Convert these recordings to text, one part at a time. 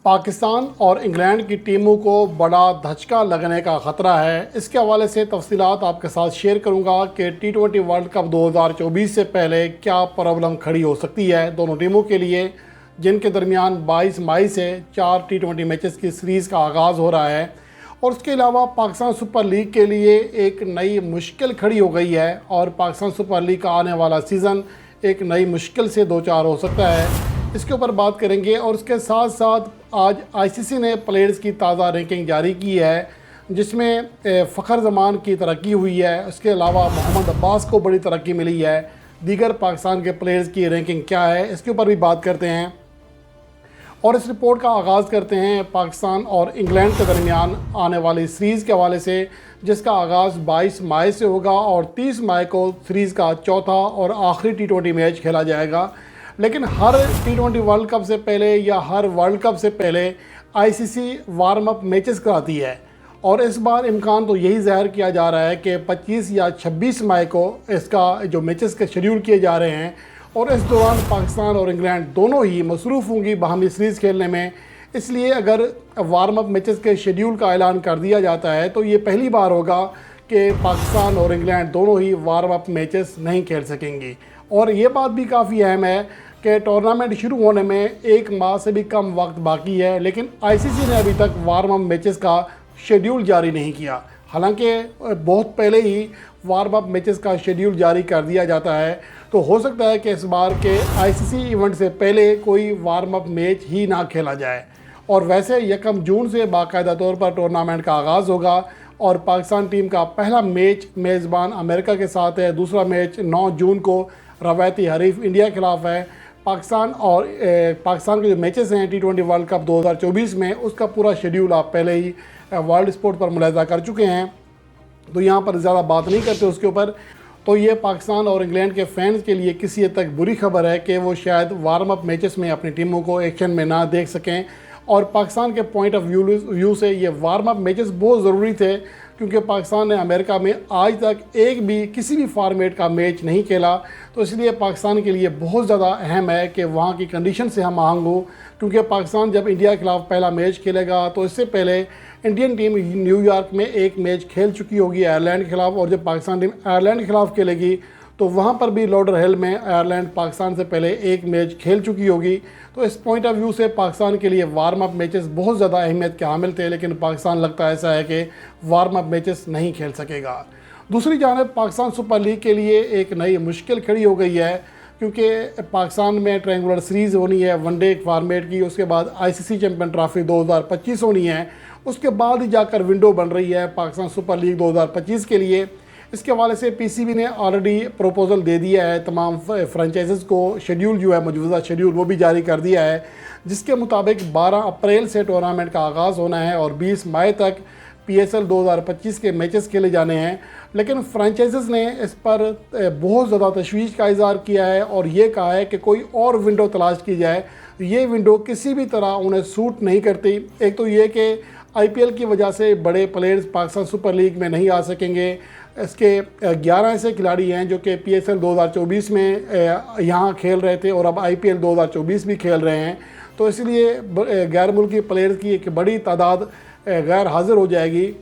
पाकिस्तान और इंग्लैंड की टीमों को बड़ा धचका लगने का ख़तरा है। इसके हवाले से तफसीलात आपके साथ शेयर करूंगा कि T20 वर्ल्ड कप 2024 से पहले क्या प्रॉब्लम खड़ी हो सकती है दोनों टीमों के लिए, जिनके दरमियान 22 मई से 4 T20 मैचेस की सीरीज़ का आगाज़ हो रहा है। और उसके अलावा पाकिस्तान सुपर लीग के लिए एक नई मुश्किल खड़ी हो गई है और पाकिस्तान सुपर लीग का आने वाला सीज़न एक नई मुश्किल से दो चार हो सकता है। इसके ऊपर बात करेंगे और उसके साथ साथ आज आईसीसी ने प्लेयर्स की ताज़ा रैंकिंग जारी की है, जिसमें फ़खर जमान की तरक्की हुई है। उसके अलावा मोहम्मद अब्बास को बड़ी तरक्की मिली है। दीगर पाकिस्तान के प्लेयर्स की रैंकिंग क्या है, इसके ऊपर भी बात करते हैं। और इस रिपोर्ट का आगाज़ करते हैं पाकिस्तान और इंग्लैंड के दरमियान आने वाली सीरीज़ के हवाले से, जिसका आगाज़ 22 मई से होगा और 30 मई को सीरीज़ का चौथा और आखिरी T20 मैच खेला जाएगा। लेकिन हर T20 वर्ल्ड कप से पहले या हर वर्ल्ड कप से पहले आईसीसी वार्म अप मैचेस कराती है और इस बार इम्कान तो यही ज़ाहिर किया जा रहा है कि 25 या 26 मई को इसका जो मैचेस के शेड्यूल किए जा रहे हैं और इस दौरान पाकिस्तान और इंग्लैंड दोनों ही मसरूफ़ होंगी बाहमी सीरीज़ खेलने में। इसलिए अगर वार्म अप मैचेस के शेड्यूल का ऐलान कर दिया जाता है तो ये पहली बार होगा कि पाकिस्तान और इंग्लैंड दोनों ही वार्म अप मैचेस नहीं खेल सकेंगी। और ये बात भी काफ़ी अहम है कि टूर्नामेंट शुरू होने में एक माह से भी कम वक्त बाकी है, लेकिन आईसीसी ने अभी तक वार्म अप मैचेस का शेड्यूल जारी नहीं किया। हालांकि बहुत पहले ही वार्म अप मैचेस का शेड्यूल जारी कर दिया जाता है, तो हो सकता है कि इस बार के आईसीसी इवेंट से पहले कोई वार्म अप मैच ही ना खेला जाए। और वैसे 1 जून से बाकायदा तौर पर टूर्नामेंट का आगाज़ होगा और पाकिस्तान टीम का पहला मैच मेज़बान अमेरिका के साथ है। दूसरा मैच 9 जून को रवायती हरीफ इंडिया के खिलाफ है। पाकिस्तान के जो मैचेस हैं T20 वर्ल्ड कप 2024 में, उसका पूरा शेड्यूल आप पहले ही वर्ल्ड स्पोर्ट पर मुलाहिज़ा कर चुके हैं, तो यहाँ पर ज़्यादा बात नहीं करते उसके ऊपर। तो ये पाकिस्तान और इंग्लैंड के फैंस के लिए किसी हद तक बुरी खबर है कि वो शायद वार्म अप मैचेस में अपनी टीमों को एक्शन में ना देख सकें। और पाकिस्तान के पॉइंट ऑफ व्यू से ये वार्म अप मैचेस बहुत ज़रूरी थे, क्योंकि पाकिस्तान ने अमेरिका में आज तक किसी भी फॉर्मेट का मैच नहीं खेला। तो इसलिए पाकिस्तान के लिए बहुत ज़्यादा अहम है कि वहाँ की कंडीशन से हम आहंग हो, क्योंकि पाकिस्तान जब इंडिया के खिलाफ पहला मैच खेलेगा तो इससे पहले इंडियन टीम न्यूयॉर्क में एक मैच खेल चुकी होगी आयरलैंड के खिलाफ, और जब पाकिस्तान टीम आयरलैंड के खिलाफ खेलेगी तो वहाँ पर भी लॉर्डरहिल में आयरलैंड पाकिस्तान से पहले एक मैच खेल चुकी होगी। तो इस पॉइंट ऑफ व्यू से पाकिस्तान के लिए वार्म अप मैचेस बहुत ज़्यादा अहमियत के हामिल थे, लेकिन पाकिस्तान लगता ऐसा है कि वार्म अप मैचेस नहीं खेल सकेगा। दूसरी जानिब पाकिस्तान सुपर लीग के लिए एक नई मुश्किल खड़ी हो गई है, क्योंकि पाकिस्तान में ट्रायंगुलर सीरीज़ होनी है वनडे फॉर्मेट की, उसके बाद आईसीसी चैंपियन ट्रॉफी 2025 होनी है, उसके बाद ही जाकर विंडो बन रही है पाकिस्तान सुपर लीग 2025 के लिए। इसके हवाले से पीसीबी ने ऑलरेडी प्रपोज़ल दे दिया है तमाम फ्रेंचाइजेस को। शेड्यूल जो है मौजूदा शेड्यूल वो भी जारी कर दिया है, जिसके मुताबिक 12 अप्रैल से टूर्नामेंट का आगाज़ होना है और 20 मई तक PSL 2025 के मैचेस खेले जाने हैं। लेकिन फ्रेंचाइजेस ने इस पर बहुत ज़्यादा तशवीश का इज़हार किया है और ये कहा है कि कोई और विंडो तलाश की जाए। ये विंडो किसी भी तरह उन्हें सूट नहीं करती। एक तो ये कि IPL की वजह से बड़े प्लेयर्स पाकिस्तान सुपर लीग में नहीं आ सकेंगे। इसके 11 ऐसे खिलाड़ी हैं जो कि PSL 2024 में यहाँ खेल रहे थे और अब IPL 2024 भी खेल रहे हैं, तो इसलिए गैर मुल्की प्लेयर्स की एक बड़ी तादाद गैर हाज़िर हो जाएगी।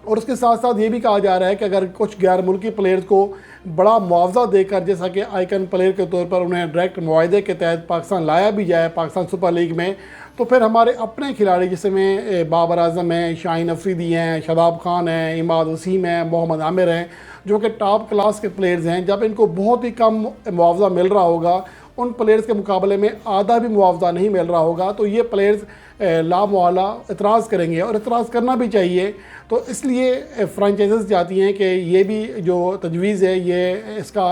और उसके साथ साथ ये भी कहा जा रहा है कि अगर कुछ गैर मुल्की प्लेयर्स को बड़ा मुआवजा देकर, जैसा कि आइकन प्लेयर के तौर पर उन्हें डायरेक्ट मुआहदे के तहत पाकिस्तान लाया भी जाए पाकिस्तान सुपर लीग में, तो फिर हमारे अपने खिलाड़ी जिसमें बाबर आजम हैं, शाहीन अफरीदी हैं, शादाब खान हैं, इमाद वसीम हैं, मोहम्मद आमिर हैं, जो कि टॉप क्लास के प्लेयर्स हैं, जब इनको बहुत ही कम मुआवजा मिल रहा होगा, उन प्लेयर्स के मुकाबले में आधा भी मुआवजा नहीं मिल रहा होगा, तो ये प्लेयर्स लामुआला इतराज़ करेंगे और इतराज़ करना भी चाहिए। तो इसलिए फ्रेंचाइजेस चाहती हैं कि ये भी जो तजवीज़ है ये इसका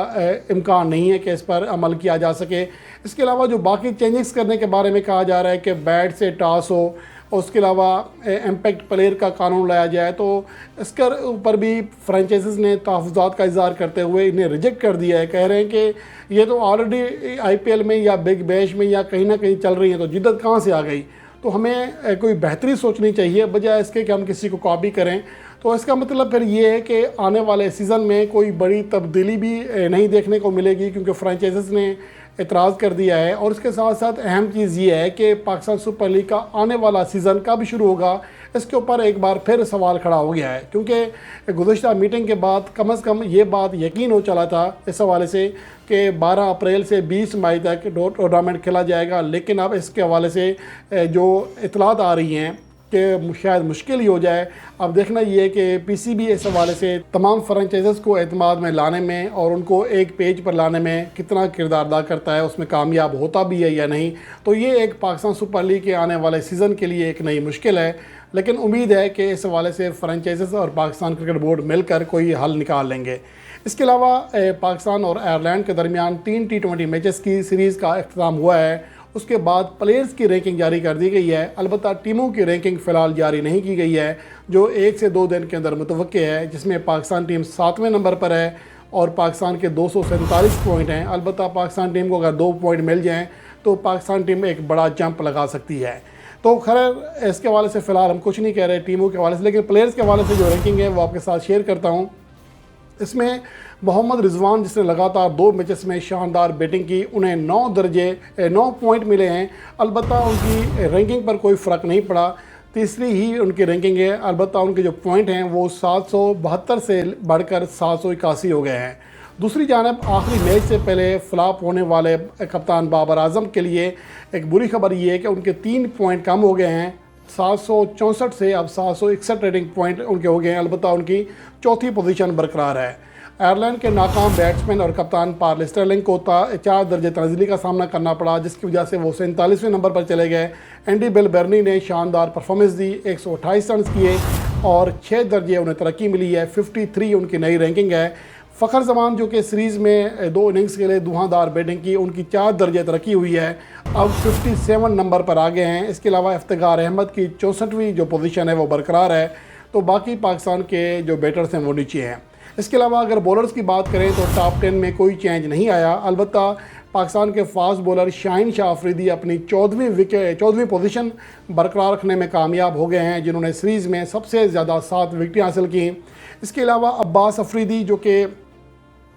इम्कान नहीं है कि इस पर अमल किया जा सके। इसके अलावा जो बाकी चेंजेस करने के बारे में कहा जा रहा है कि बैट से टॉस हो, उसके अलावा इम्पैक्ट प्लेयर का कानून लाया जाए, तो इसके ऊपर भी फ्रेंचाइजेस ने तहफ़्फ़ुज़ात का इज़हार करते हुए इन्हें रिजेक्ट कर दिया है। कह रहे हैं कि ये तो ऑलरेडी IPL में या बिग बैश में या कहीं ना कहीं चल रही है, तो जिद्दत कहाँ से आ गई। तो हमें कोई बेहतरी सोचनी चाहिए बजाय इसके कि हम किसी को कॉपी करें। तो इसका मतलब फिर ये है कि आने वाले सीज़न में कोई बड़ी तब्दीली भी नहीं देखने को मिलेगी, क्योंकि फ्रेंचाइजेस ने एतराज़ कर दिया है। और इसके साथ साथ अहम चीज़ ये है कि पाकिस्तान सुपर लीग का आने वाला सीज़न कब शुरू होगा, इसके ऊपर एक बार फिर सवाल खड़ा हो गया है, क्योंकि गुज़श्ता मीटिंग के बाद कम से कम ये बात यकीन हो चला था इस हवाले से कि 12 अप्रैल से 20 मई तक टूर्नामेंट खेला जाएगा। लेकिन अब इसके हवाले से जो इतलात आ रही हैं कि शायद मुश्किल ही हो जाए। अब देखना ये है कि पीसीबी इस हवाले से तमाम फ्रेंचाइज़ को एतमाद में लाने में और उनको एक पेज पर लाने में कितना किरदार अदा करता है, उसमें कामयाब होता भी है या नहीं। तो ये एक पाकिस्तान सुपर लीग के आने वाले सीज़न के लिए एक नई मुश्किल है, लेकिन उम्मीद है कि इस हवाले से फ्रेंचाइज़ और पाकिस्तान क्रिकेट बोर्ड मिलकर कोई हल निकाल लेंगे। इसके अलावा पाकिस्तान और आयरलैंड के दरमियान 3 T20 मैचेस की सीरीज़ का अख्ताम हुआ है। उसके बाद प्लेयर्स की रैंकिंग जारी कर दी गई है। अलबत्ता टीमों की रैंकिंग फ़िलहाल जारी नहीं की गई है, जो 1 से 2 दिन के अंदर मुतवक्के है, जिसमें पाकिस्तान टीम 7वें नंबर पर है और पाकिस्तान के 247 पॉइंट हैं। अलबत्ता पाकिस्तान टीम को अगर 2 पॉइंट मिल जाएँ तो पाकिस्तान टीम एक बड़ा जंप लगा सकती है। तो खैर इसके हवाले से फ़िलहाल हम कुछ नहीं कह रहे टीमों के हवाले से, लेकिन प्लेयर्स के हवाले से जो रैंकिंग है वो आपके साथ शेयर करता हूँ। इसमें मोहम्मद रिजवान, जिसने लगातार 2 मैचेस में शानदार बैटिंग की, उन्हें 9 पॉइंट मिले हैं। अलबत्ता उनकी रैंकिंग पर कोई फ़र्क नहीं पड़ा, तीसरी ही उनकी रैंकिंग है। अलबत्ता उनके जो पॉइंट हैं वो 772 से बढ़कर 781 हो गए हैं। दूसरी जानब आखिरी मैच से पहले फ्लॉप होने वाले कप्तान बाबर आजम के लिए एक बुरी खबर ये है कि उनके 3 पॉइंट कम हो गए हैं। 764 से अब 761 रेटिंग पॉइंट उनके हो गए हैं। अलबत्ता उनकी चौथी पोजीशन बरकरार है। आयरलैंड के नाकाम बैट्समैन और कप्तान पार्ल स्टर्लिंग को 4 दर्जे तंज़ीली का सामना करना पड़ा, जिसकी वजह से वो 47वें नंबर पर चले गए। एंडी बेलबर्नी ने शानदार परफॉर्मेंस दी, 128 रन किए और 6 दर्जे उन्हें तरक्की मिली है। 53 उनकी नई रैंकिंग है। फ़खर जमान, जो कि सीरीज़ में 2 इनिंग्स के लिए धुआंधार बैटिंग की, उनकी 4 दर्जे तरक्की हुई है, अब 57 नंबर पर आ गए हैं। इसके अलावा इफ्तिखार अहमद की 64वीं जो पोजीशन है वो बरकरार है। तो बाकी पाकिस्तान के जो बैटर्स हैं वो नीचे हैं। इसके अलावा अगर बॉलर्स की बात करें तो टॉप 10 में कोई चेंज नहीं आया। अलबत्ता पाकिस्तान के फास्ट बॉलर शाहीन शाह अफरीदी अपनी 14वीं पोजीशन बरकरार रखने में कामयाब हो गए हैं, जिन्होंने सीरीज़ में सबसे ज़्यादा 7 विकेटें हासिल की। इसके अलावा अब्बास अफरीदी, जो कि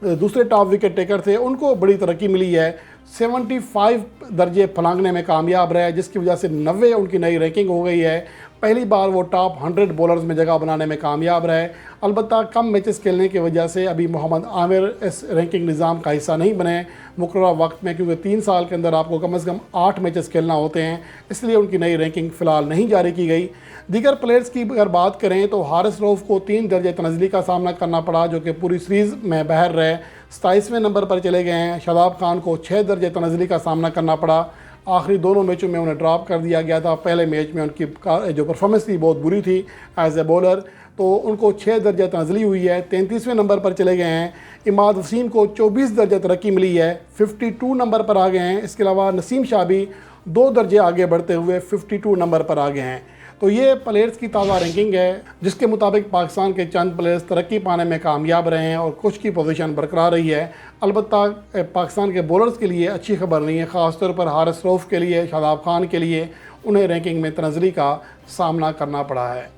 दूसरे टॉप विकेट टेकर थे, उनको बड़ी तरक्की मिली है। 75 दर्जे फलांगने में कामयाब रहे, जिसकी वजह से 90 उनकी नई रैंकिंग हो गई है। पहली बार वो टॉप 100 बॉलर्स में जगह बनाने में कामयाब रहे। अलबत्ता कम मैचेस खेलने की वजह से अभी मोहम्मद आमिर इस रैंकिंग निज़ाम का हिस्सा नहीं बने मुकर्रर वक्त में, क्योंकि 3 साल के अंदर आपको कम से कम 8 मैचेस खेलना होते हैं, इसलिए उनकी नई रैंकिंग फ़िलहाल नहीं जारी की गई। दीगर प्लेयर्स की अगर बात करें तो हारिस रऊफ़ को 3 दर्जे तंज़ीली का सामना करना पड़ा, जो कि पूरी सीरीज़ में बहर रहे, 27वें नंबर पर चले गए हैं। शादाब खान को 6 दर्जे तंज़ीली का सामना करना पड़ा। आखिरी दोनों मैचों में उन्हें ड्रॉप कर दिया गया था। पहले मैच में उनकी जो परफॉर्मेंस थी बहुत बुरी थी एज ए बॉलर, तो उनको 6 दर्जा तंज़ीली हुई है, 33वें नंबर पर चले गए हैं। इमाद वसीम को 24 दर्जा तरक्की मिली है, 52 नंबर पर आ गए हैं। इसके अलावा नसीम शाह भी 2 दर्जे आगे बढ़ते हुए 52 नंबर पर आ गए हैं। तो ये प्लेयर्स की ताज़ा रैंकिंग है, जिसके मुताबिक पाकिस्तान के चंद प्लेयर्स तरक्की पाने में कामयाब रहे हैं और कुछ की पोजीशन बरकरार रही है। अलबत्ता पाकिस्तान के बॉलर्स के लिए अच्छी खबर नहीं है, ख़ासतौर पर हारिस रऊफ़ के लिए, शादाब खान के लिए उन्हें रैंकिंग में तंज़ीली का सामना करना पड़ा है।